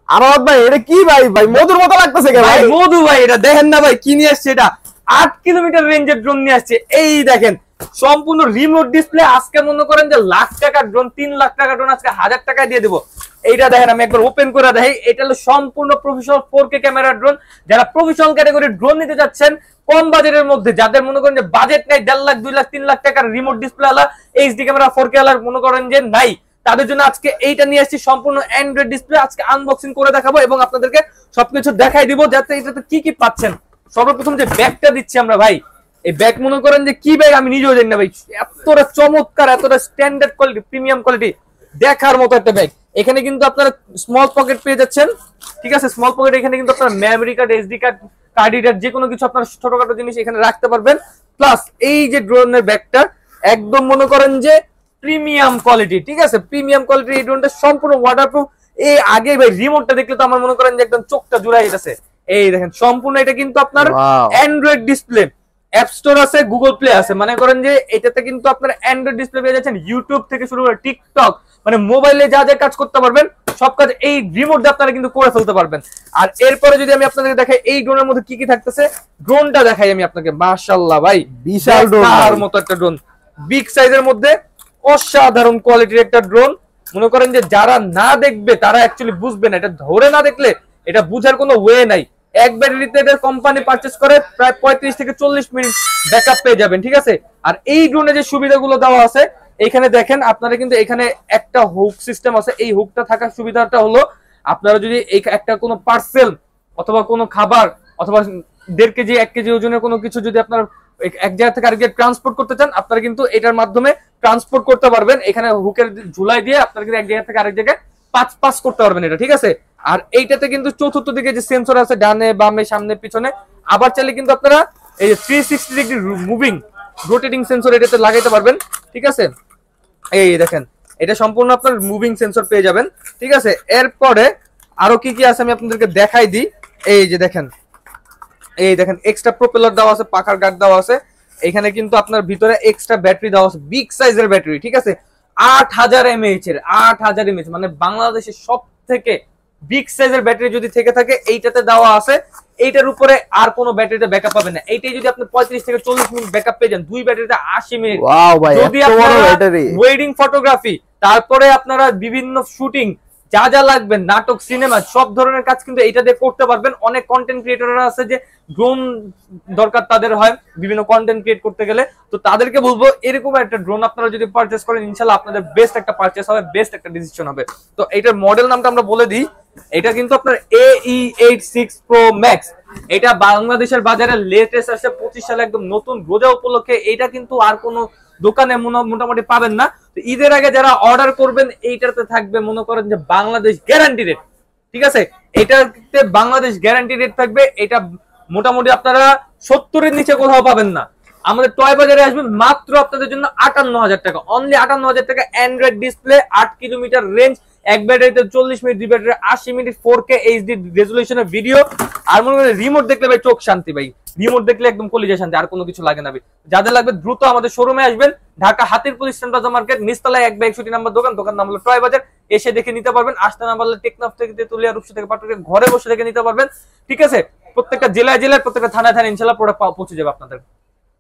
আরাফাত ভাই এটা কি ভাই ভাই মধুর মতো লাগতেছে ভাই। মধু ভাই এটা দেখেন না ভাই কি নিয়ে আসছে, এটা 8 কিলোমিটার রেঞ্জের ড্রোন নিয়ে আসছে। এই দেখেন সম্পূর্ণ রিমোট ডিসপ্লে। আজকে মনে করেন যে লাখ টাকার ড্রোন, 3 লাখ টাকার ড্রোন আজকে 1000 টাকায় দিয়ে দেবো। এইটা দেখেন আমি একবার ওপেন করে দেখাই। এটা হলো সম্পূর্ণ প্রফেশনাল 4K ক্যামেরার ড্রোন। যারা প্রফেশনাল ক্যাটাগরির ড্রোন নিতে যাচ্ছেন কম বাজেটের মধ্যে, যাদের মনে করেন যে বাজেট নাই 1.5 লাখ 2 লাখ 3 লাখ টাকার রিমোট ডিসপ্লে আলা এইচডি ক্যামেরা 4K আলার মনে করেন যে নাই, তাদের জন্য আজকে এইটা নিয়ে আসছি সম্পূর্ণ অ্যান্ড্রয়েড ডিসপ্লে। আজকে আনবক্সিং করে দেখাবো এবং আপনাদেরকে সবকিছু দেখাই দিব যাতে এটাতে কি কি পাচ্ছেন। সর্বপ্রথম যে ব্যাগটা দিচ্ছি আমরা ভাই, এই ব্যাগ মনে করেন যে কি ব্যাগ আমি নিজেও জানি না ভাই, এতটা চমৎকার, এতটা স্ট্যান্ডার্ড কোয়ালিটি, প্রিমিয়াম কোয়ালিটি, দেখার মতো একটা ব্যাগ। এখানে কিন্তু আপনারা স্মল পকেট পেয়ে যাচ্ছেন, ঠিক আছে? স্মল পকেট এখানে কিন্তু আপনারা memory card, SD card, card reader, যে কোনো কিছু আপনার ছোটখাটো জিনিস এখানে রাখতে পারবেন। প্লাস এই যে ড্রোনের ব্যাগটা একদম মনে করেন যে প্রিমিয়াম কোয়ালিটি, ঠিক আছে? প্রিমিয়াম কোয়ালিটি এই ড্রোনটা সম্পূর্ণ ওয়াটারপ্রুফ। এই আগে ভাই রিমোটটা দেখলে তো আমার মনে করেন যে একদম চোখটা জুড়াই গেছে। এই দেখেন সম্পূর্ণ এটা কিন্তু আপনার অ্যান্ড্রয়েড ডিসপ্লে, অ্যাপ স্টোর আছে, গুগল প্লে আছে। মনে করেন যে এটাতে কিন্তু আপনারা অ্যান্ড্রয়েড ডিসপ্লে পেয়ে যাচ্ছেন, ইউটিউব থেকে শুরু করে টিকটক, মানে মোবাইলে যা যা কাজ করতে পারবেন সব কাজ এই রিমোট দিয়ে আপনারা কিন্তু করে ফেলতে পারবেন। আর এরপরে যদি আমি আপনাদের দেখাই এই ড্রোনের মধ্যে কি কি থাকতেছে, ড্রোনটা দেখাই আমি আপনাকে। মাশাআল্লাহ ভাই বিশাল ড্রোন মতো একটা ড্রোন, বিগ সাইজের মধ্যে অসাধারণ কোয়ালিটির একটা ড্রোন। মনে করেন যে যারা না দেখবে তারা অ্যাকচুয়ালি বুঝবে না, এটা ধরে না দেখলে এটা বুঝার কোনো ওয়ে নাই। এক ব্যাটারিতে এদের কোম্পানি পারচেজ করে প্রায় 35 থেকে 40 মিনিট ব্যাকআপ পেয়ে যাবেন, ঠিক আছে? আর এই ড্রোনে যে সুবিধাগুলো দেওয়া আছে এখানে দেখেন আপনারা কিন্তু এখানে একটা হুক সিস্টেম আছে। এই হুকটা থাকার সুবিধাটা হলো আপনারা যদি এই একটা কোনো পার্সেল অথবা কোনো খাবার অথবা 1.5 কেজি 1 কেজি ওজনের কোনো কিছু যদি আপনার এক জায়গা থেকে আরেক জায়গায় ট্রান্সপোর্ট করতে চান, আপনারা কিন্তু এটার মাধ্যমে ট্রান্সপোর্ট করতে পারবেন। এখানে হুকের ঝুলাই দিয়ে আপনারা কিন্তু এক জায়গা থেকে আরেক জায়গায় পাস করতে পারবেন এটা, ঠিক আছে? আর এইটাতে কিন্তু চতুর্থ দিকে যে সেন্সর আছে ডানে বামে সামনে পিছনে, আবার চাইলে কিন্তু আপনারা এই 360 ডিগ্রি মুভিং রোটেটিং সেন্সর এটাতে লাগাইতে পারবেন, ঠিক আছে? এই দেখেন এটা সম্পূর্ণ আপনার মুভিং সেন্সর পেয়ে যাবেন, ঠিক আছে? এরপরে আরো কি কি আছে আমি আপনাদেরকে দেখাই দিই। এই যে দেখেন, এই দেখেন এক্সট্রা প্রপেলার দেওয়া আছে, পাখার গার্ড দেওয়া আছে। এখানে কিন্তু আপনার ভিতরে এক্সট্রা ব্যাটারি দেওয়া আছে, বিগ সাইজের ব্যাটারি, ঠিক আছে? 8000 mAh এর, 8000 mAh মানে বাংলাদেশের সব থেকে বিগ সাইজের ব্যাটারি যদি থেকে থাকে এইটাতে দেওয়া আছে। এইটার উপরে আর কোনো ব্যাটারিতে ব্যাকআপ পাবেন না। এইটাই যদি আপনি 35 থেকে 40 মিনিট ব্যাকআপ পেয়ে যান, দুই ব্যাটারিতে 80 মিনিট। ওয়াও ভাই যদি আপনারা ওয়েডিং ফটোগ্রাফি, তারপরে আপনারা বিভিন্ন শুটিং যা যা লাগবে, নাটক, সিনেমা, সব ধরনের কাজ কিন্তু এটা দিয়ে করতে পারবেন। অনেক কন্টেন্ট ক্রিয়েটররা আছে যে ড্রোন দরকার তাদের হয় বিভিন্ন কন্টেন্ট ক্রিয়েট করতে গেলে, তো তাদেরকে বলবো এরকম একটা ড্রোন আপনারা যদি পারচেজ করেন ইনশাআল্লাহ আপনাদের বেস্ট একটা পারচেজ হবে, বেস্ট একটা ডিসিশন হবে। তো এটার মডেল নামটা আমরা বলে দিই, এটা কিন্তু আপনার AE86 Pro Max। এটা বাংলাদেশের বাজারে লেটেস্ট আসছে 25 সালে, একদম নতুন রোজা উপলক্ষে। এটা কিন্তু আর কোনো দোকানে মোটামুটি পাবেন না। তো ঈদের আগে যারা অর্ডার করবেন এইটাতে থাকবে মনে করেন যে বাংলাদেশ গ্যারান্টি রেট, ঠিক আছে? এটাতে বাংলাদেশ গ্যারান্টি রেট থাকবে। এটা মোটামুটি আপনারা 70 এর নিচে কোথাও পাবেন না। আমাদের টয় বাজারে আসবেন মাত্র আপনাদের জন্য 58000 টাকা, অনলি 58000 টাকা। অ্যান্ড্রয়েড ডিসপ্লে, 8 কিলোমিটার রেঞ্জ, এক ব্যাটারিতে 40 মিনিট, দুই ব্যাটারি 80 মিনিট, 4K এইচডি রেজুলেশনের ভিডিও। আর মনে করেন রিমোট দেখলে ভাই চোখ শান্তি ভাই, রিমোট দেখলে একদম কলিজা শান্তি, আর কোনো কিছু লাগে না ভাই। যাদের লাগবে দ্রুত আমাদের শোরুমে আসবেন, Dhaka Hatirpul eastern plaza market, নিচতলায় 1/61 নম্বর দোকান, দোকান নাম হলো টয় বাজার। এসে দেখে নিতে পারবেন। আসতে না পারলে টেকনাফ থেকে তেতুলিয়া, রূপসা থেকে পাটুরিয়া, ঘরে বসে দেখে নিতে পারবেন, ঠিক আছে? প্রত্যেকটা জেলায় জেলায় প্রত্যেকটা থানায় থানায় ইনশাআল্লাহ প্রোডাক্ট পৌঁছে যাবে আপনাদের।